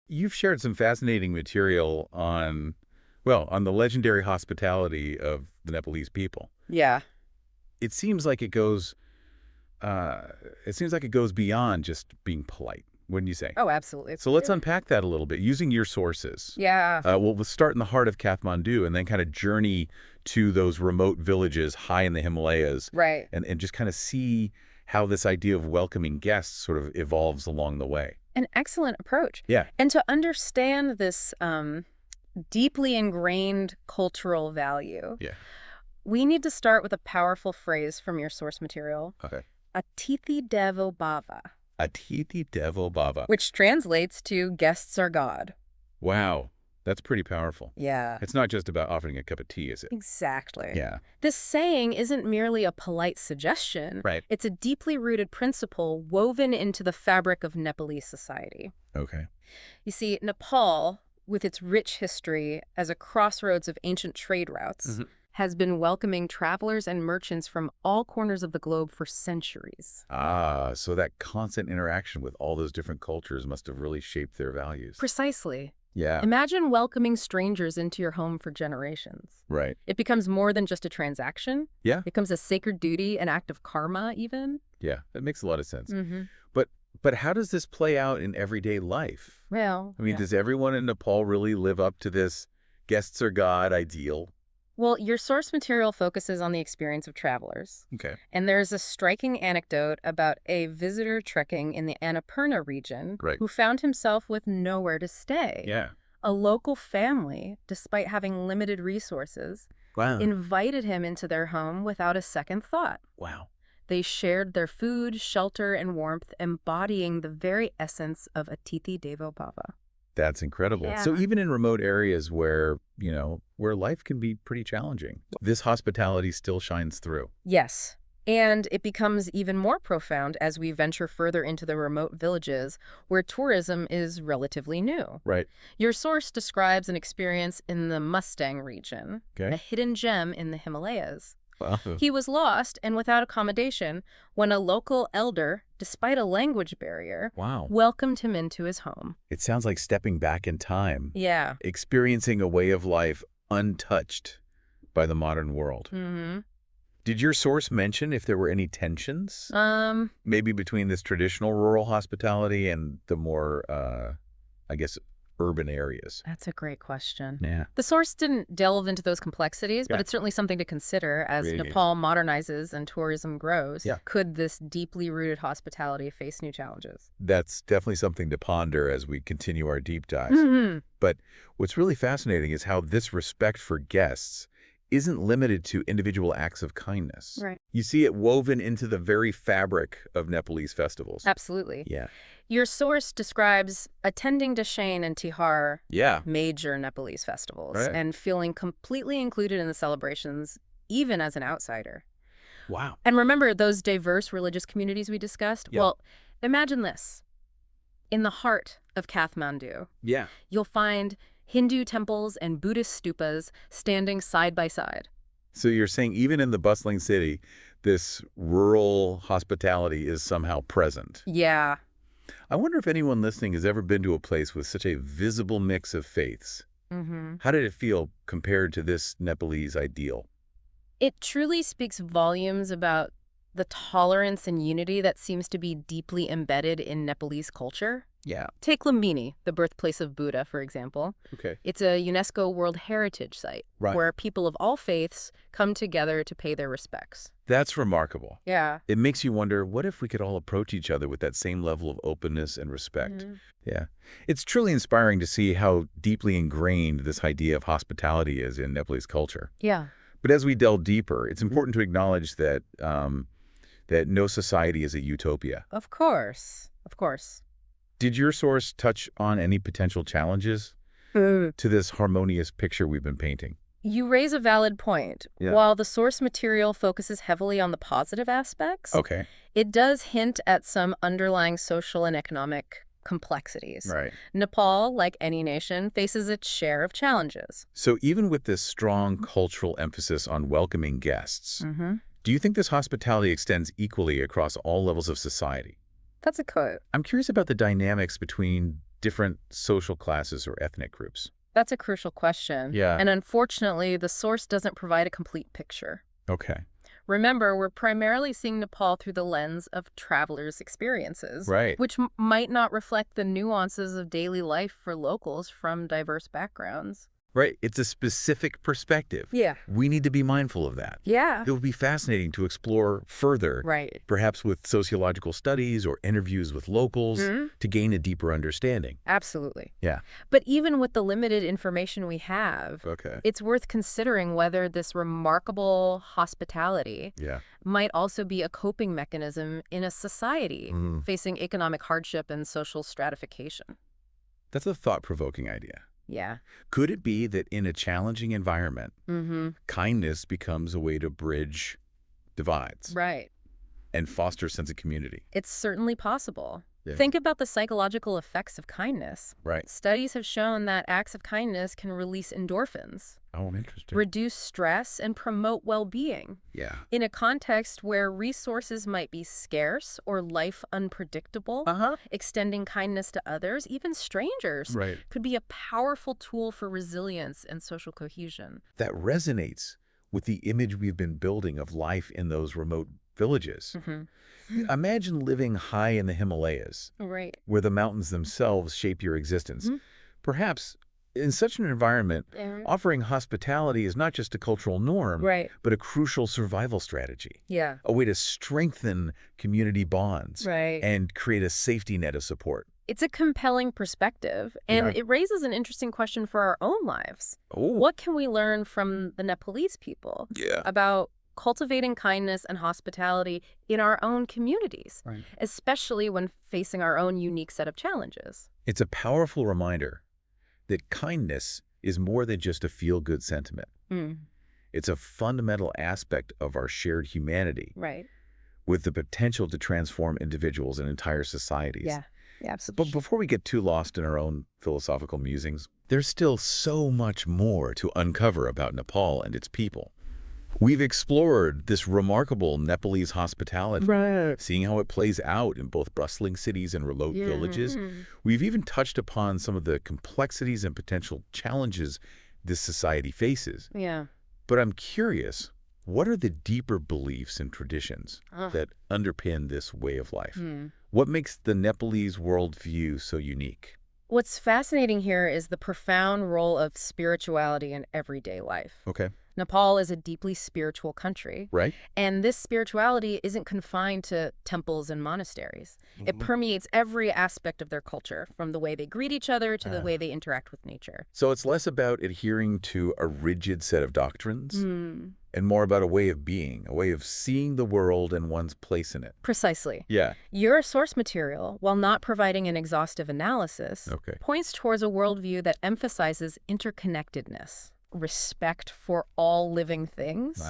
You've shared some fascinating material on, well, on the legendary hospitality of the Nepalese people. Yeah. It seems like it goes, uh, it seems like it goes beyond just being polite, wouldn't you say? Oh, absolutely. So let's unpack that a little bit using your sources. Yeah. We'll start in the heart of Kathmandu and then kind of journey to those remote villages high in the Himalayas Right. and just kind of see how this idea of welcoming guests sort of evolves along the way. An excellent approach. Yeah. And to understand this deeply ingrained cultural value, Yeah. we need to start with a powerful phrase from your source material, Okay. Atithi Devo Bhava, Atithi, Devo, Bhava. which translates to guests are God. Wow. That's pretty powerful. Yeah. It's not just about offering a cup of tea, is it? Exactly. Yeah. This saying isn't merely a polite suggestion. Right. It's a deeply rooted principle woven into the fabric of Nepalese society. Okay. You see, Nepal, with its rich history as a crossroads of ancient trade routes, has been welcoming travelers and merchants from all corners of the globe for centuries. Ah, so that constant interaction with all those different cultures must have really shaped their values. Precisely. Yeah. Imagine welcoming strangers into your home for generations. Right. It becomes more than just a transaction. Yeah. It becomes a sacred duty, an act of karma, even. Yeah. That makes a lot of sense. Mm-hmm. But how does this play out in everyday life? Well, I mean, does everyone in Nepal really live up to this guests are God ideal? Well, your source material focuses on the experience of travelers. Okay. And there's a striking anecdote about a visitor trekking in the Annapurna region Right. who found himself with nowhere to stay. Yeah. A local family, despite having limited resources, Wow. invited him into their home without a second thought. Wow. They shared their food, shelter, and warmth, embodying the very essence of Atithi Devo Bhava. That's incredible. Yeah. So even in remote areas where, where life can be pretty challenging, this hospitality still shines through. Yes. And it becomes even more profound as we venture further into the remote villages where tourism is relatively new. Right. Your source describes an experience in the Mustang region, Okay. a hidden gem in the Himalayas. Wow. He was lost and without accommodation when a local elder, despite a language barrier, Wow. welcomed him into his home. It sounds like stepping back in time, Yeah. experiencing a way of life untouched by the modern world. Mm-hmm. Did your source mention if there were any tensions? Maybe between this traditional rural hospitality and the more, urban areas? That's a great question. Yeah. The source didn't delve into those complexities, but Yeah. it's certainly something to consider as Really. Nepal modernizes and tourism grows. Yeah. Could this deeply rooted hospitality face new challenges? That's definitely something to ponder as we continue our deep dives. Mm-hmm. But what's really fascinating is how this respect for guests isn't limited to individual acts of kindness. Right. You see it woven into the very fabric of Nepalese festivals. Absolutely. Yeah. Your source describes attending Dashain and Tihar, Yeah. major Nepalese festivals, Right. and feeling completely included in the celebrations, even as an outsider. Wow. And remember those diverse religious communities we discussed? Yeah. Well, imagine this. In the heart of Kathmandu, Yeah. you'll find Hindu temples and Buddhist stupas standing side by side. So you're saying even in the bustling city, this rural hospitality is somehow present. Yeah. I wonder if anyone listening has ever been to a place with such a visible mix of faiths. Mm-hmm. How did it feel compared to this Nepalese ideal? It truly speaks volumes about the tolerance and unity that seems to be deeply embedded in Nepalese culture. Yeah. Take Lumbini, the birthplace of Buddha, for example. Okay. It's a UNESCO World Heritage Site Right. where people of all faiths come together to pay their respects. That's remarkable. Yeah. It makes you wonder, what if we could all approach each other with that same level of openness and respect? Mhm. Yeah. It's truly inspiring to see how deeply ingrained this idea of hospitality is in Nepalese culture. Yeah. But as we delve deeper, it's important to acknowledge that that no society is a utopia. Of course. Of course. Did your source touch on any potential challenges to this harmonious picture we've been painting? You raise a valid point. Yeah. While the source material focuses heavily on the positive aspects, Okay. it does hint at some underlying social and economic complexities. Right. Nepal, like any nation, faces its share of challenges. So even with this strong cultural emphasis on welcoming guests, Mm-hmm. do you think this hospitality extends equally across all levels of society? That's a quote. I'm curious about the dynamics between different social classes or ethnic groups? That's a crucial question. Yeah. And unfortunately, the source doesn't provide a complete picture. Okay. Remember, we're primarily seeing Nepal through the lens of travelers' experiences, Right. which might not reflect the nuances of daily life for locals from diverse backgrounds. Right. It's a specific perspective. Yeah. We need to be mindful of that. Yeah. It would be fascinating to explore further, Right. perhaps with sociological studies or interviews with locals to gain a deeper understanding. Absolutely. Yeah. But even with the limited information we have, it's worth considering whether this remarkable hospitality might also be a coping mechanism in a society facing economic hardship and social stratification. That's a thought-provoking idea. Yeah. Could it be that in a challenging environment, kindness becomes a way to bridge divides Right. and foster a sense of community? It's certainly possible. Yeah. Think about the psychological effects of kindness. Right. Studies have shown that acts of kindness can release endorphins, Oh, interesting. reduce stress, and promote well-being. Yeah. In a context where resources might be scarce or life unpredictable, extending kindness to others, even strangers, could be a powerful tool for resilience and social cohesion. That resonates with the image we've been building of life in those remote villages. Imagine living high in the Himalayas, Right. where the mountains themselves shape your existence. Perhaps in such an environment, offering hospitality is not just a cultural norm, but a crucial survival strategy. Yeah. A way to strengthen community bonds and create a safety net of support. It's a compelling perspective, and it raises an interesting question for our own lives. What can we learn from the Nepalese people about cultivating kindness and hospitality in our own communities, especially when facing our own unique set of challenges? It's a powerful reminder that kindness is more than just a feel-good sentiment. It's a fundamental aspect of our shared humanity, with the potential to transform individuals and entire societies. Yeah, absolutely. But before we get too lost in our own philosophical musings, there's still so much more to uncover about Nepal and its people. We've explored this remarkable Nepalese hospitality, seeing how it plays out in both bustling cities and remote villages. We've even touched upon some of the complexities and potential challenges this society faces. But I'm curious, what are the deeper beliefs and traditions that underpin this way of life? What makes the Nepalese worldview so unique? What's fascinating here is the profound role of spirituality in everyday life. Nepal is a deeply spiritual country. And this spirituality isn't confined to temples and monasteries. It permeates every aspect of their culture, from the way they greet each other to the way they interact with nature. So it's less about adhering to a rigid set of doctrines and more about a way of being, a way of seeing the world and one's place in it. Precisely. Yeah. Your source material, while not providing an exhaustive analysis, points towards a worldview that emphasizes interconnectedness, respect for all living things,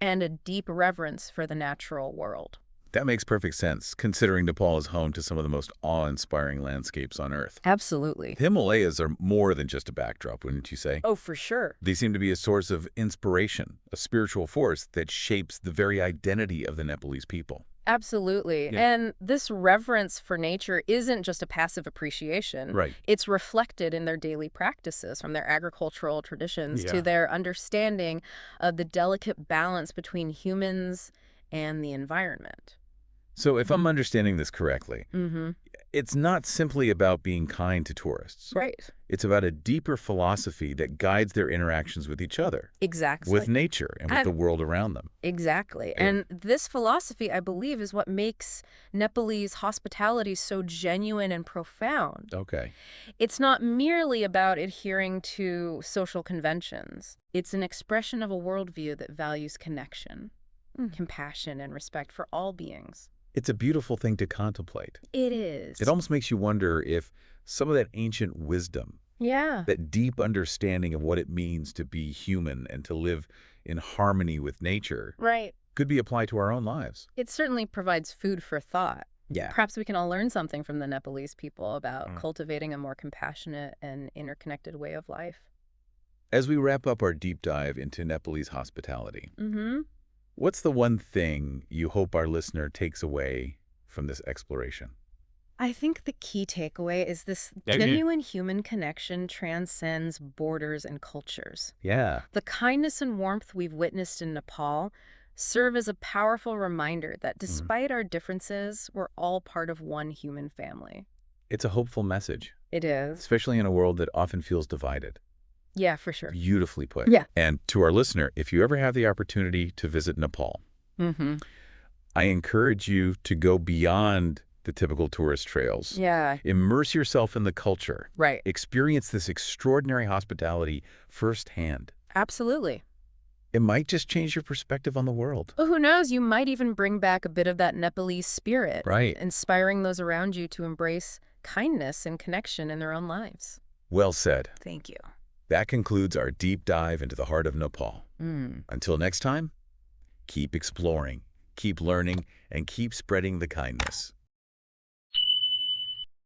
and a deep reverence for the natural world. That makes perfect sense, considering Nepal is home to some of the most awe-inspiring landscapes on Earth. Absolutely. The Himalayas are more than just a backdrop, wouldn't you say? Oh, for sure. They seem to be a source of inspiration, a spiritual force that shapes the very identity of the Nepalese people. Absolutely. And this reverence for nature isn't just a passive appreciation. It's reflected in their daily practices, from their agricultural traditions to their understanding of the delicate balance between humans and the environment. So if I'm understanding this correctly, it's not simply about being kind to tourists. It's about a deeper philosophy that guides their interactions with each other. With nature and with the world around them. And this philosophy, I believe, is what makes Nepalese hospitality so genuine and profound. It's not merely about adhering to social conventions. It's an expression of a worldview that values connection, compassion, and respect for all beings. It's a beautiful thing to contemplate. It is. It almost makes you wonder if some of that ancient wisdom, that deep understanding of what it means to be human and to live in harmony with nature, could be applied to our own lives. It certainly provides food for thought. Perhaps we can all learn something from the Nepalese people about cultivating a more compassionate and interconnected way of life. As we wrap up our deep dive into Nepalese hospitality, what's the one thing you hope our listener takes away from this exploration? I think the key takeaway is this genuine human connection transcends borders and cultures. Yeah. The kindness and warmth we've witnessed in Nepal serve as a powerful reminder that despite our differences, we're all part of one human family. It's a hopeful message, It is. especially in a world that often feels divided. Yeah, for sure. Beautifully put. Yeah. And to our listener, if you ever have the opportunity to visit Nepal, I encourage you to go beyond the typical tourist trails. Yeah. Immerse yourself in the culture. Right. Experience this extraordinary hospitality firsthand. Absolutely. It might just change your perspective on the world. Well, who knows? You might even bring back a bit of that Nepalese spirit. Right. Inspiring those around you to embrace kindness and connection in their own lives. Well said. Thank you. That concludes our deep dive into the heart of Nepal. Until next time, keep exploring, keep learning, and keep spreading the kindness.